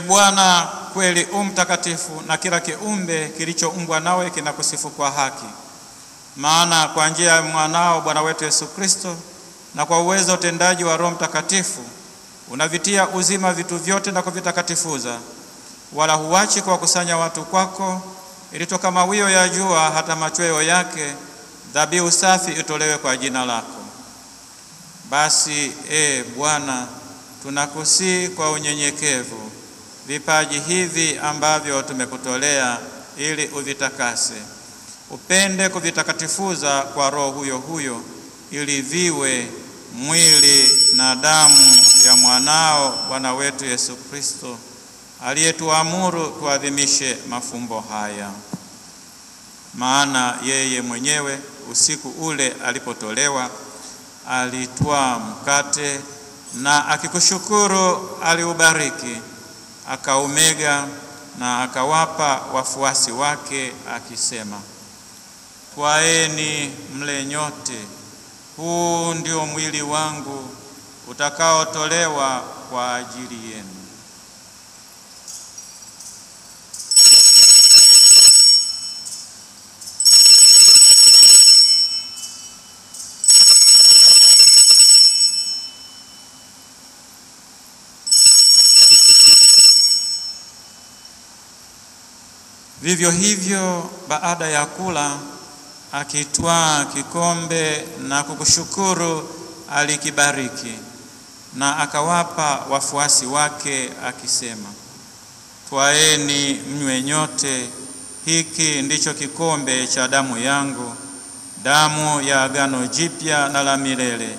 Bwana, kweli mtakatifu, na kila kiumbe kilichoumbwa nawe kinakusifu kwa haki. Maana kwa njia ya mwanao Bwana wetu Yesu Kristo, na kwa uwezo utendaji wa Roho Mtakatifu, unavitia uzima vitu vyote na kuvitakatifuza, wala huachi kuwakusanya watu kwako, ili toka mawio ya jua hata machweo yake dhabihu safi itolewe kwa jina lako. Basi Bwana, tunakusihi kwa unyenyekevu vipaji hivi ambavyo tumekutolea, ili uvitakase. Upende kuvitakatifuza kwa Roho huyo huyo, ili viwe mwili na damu ya mwanao Bwana wetu Yesu Kristo, aliyetuamuru tuadhimishe mafumbo haya. Maana yeye mwenyewe usiku ule alipotolewa, alitwaa mkate na akikushukuru aliubariki, akaumega na akawapa wafuasi wake akisema, twaeni mle nyote, huu ndio mwili wangu utakaotolewa kwa ajili yenu. Vivyo hivyo baada ya kula, akitwaa kikombe na kukushukuru alikibariki, na akawapa wafuasi wake akisema, twaeni mnywe nyote, hiki ndicho kikombe cha damu yangu, damu ya agano jipya na la milele,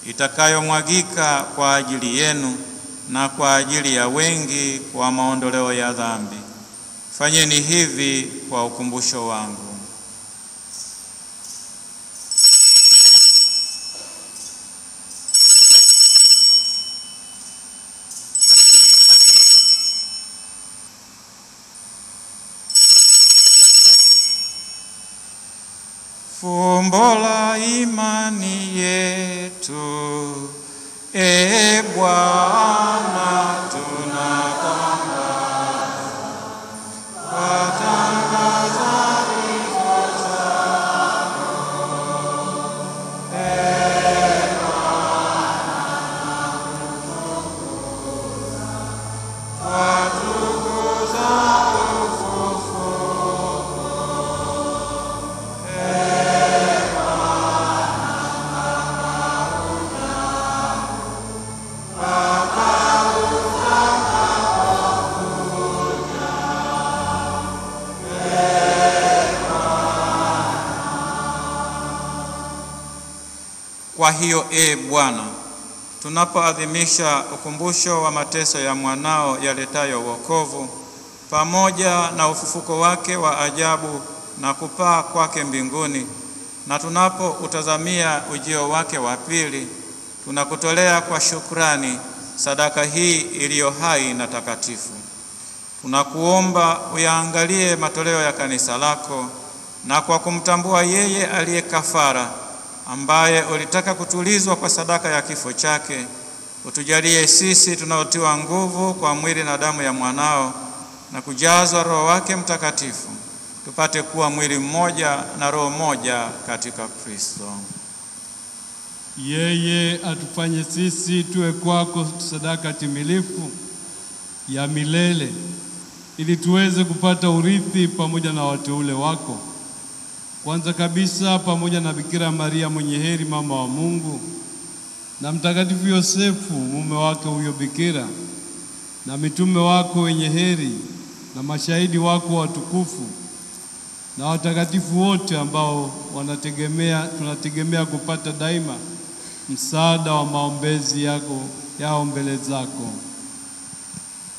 itakayomwagika kwa ajili yenu na kwa ajili ya wengi kwa maondoleo ya dhambi. Fanyeni hivi kwa ukumbusho wangu. Fumbo la imani yetu, Bwana, Kwa hiyo Bwana, tunapoadhimisha ukumbusho wa mateso ya mwanao yaletayo wokovu, pamoja na ufufuko wake wa ajabu na kupaa kwake mbinguni, na tunapoutazamia ujio wake wa pili, tunakutolea kwa shukrani sadaka hii iliyo hai na takatifu. Tunakuomba uyaangalie matoleo ya kanisa lako, na kwa kumtambua yeye aliye kafara, ambaye ulitaka kutulizwa kwa sadaka ya kifo chake, utujalie sisi tunaotiwa nguvu kwa mwili na damu ya mwanao na kujazwa Roho wake Mtakatifu, tupate kuwa mwili mmoja na roho moja katika Kristo. Yeye atufanye sisi tuwe kwako sadaka timilifu ya milele, ili tuweze kupata urithi pamoja na wateule wako. Kwanza kabisa pamoja na Bikira Maria mwenye heri, mama wa Mungu, na Mtakatifu Yosefu mume wake huyo bikira, na mitume wako wenye heri, na mashahidi wako watukufu, na watakatifu wote ambao tunategemea kupata daima msaada wa maombezi yao mbele zako.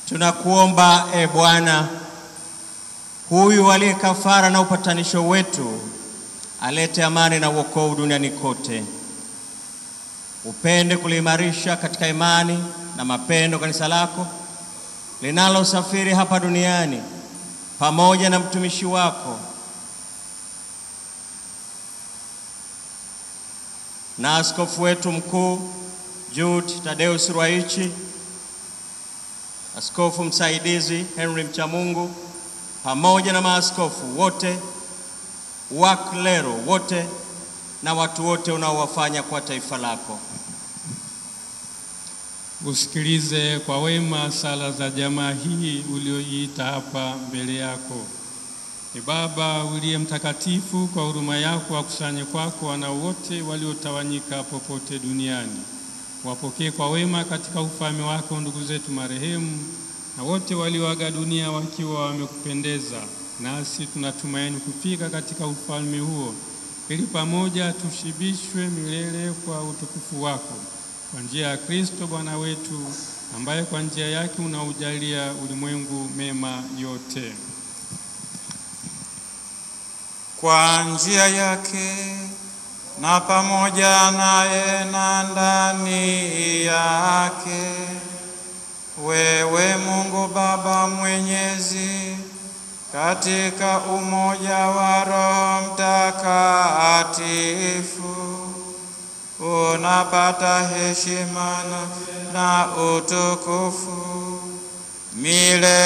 Tunakuomba Bwana, huyu aliye kafara na upatanisho wetu, alete amani na wokovu duniani kote. Upende kuliimarisha katika imani na mapendo kanisa lako linalosafiri hapa duniani, pamoja na mtumishi wako na askofu wetu mkuu Jude Tadeus Ruwaichi, Askofu msaidizi Henry Mchamungu, pamoja na maaskofu wote, waklero wote na watu wote unaowafanya kwa taifa lako. Usikilize kwa wema sala za jamaa hii ulioiita hapa mbele yako. Ni Baba uliye mtakatifu, kwa huruma yako wakusanye kwako wana wote waliotawanyika popote duniani. Wapokee kwa wema katika ufalme wako ndugu zetu marehemu na wote walioaga dunia wakiwa wamekupendeza. Nasi tunatumaini kufika katika ufalme huo, ili pamoja tushibishwe milele kwa utukufu wako, kwa njia ya Kristo Bwana wetu, ambaye kwa njia yake unaujalia ulimwengu mema yote. Kwa njia yake na pamoja naye na ndani yake, wewe Mungu Baba Mwenyezi, katika umoja wa Roho Mtakatifu, unapata heshima na utukufu milele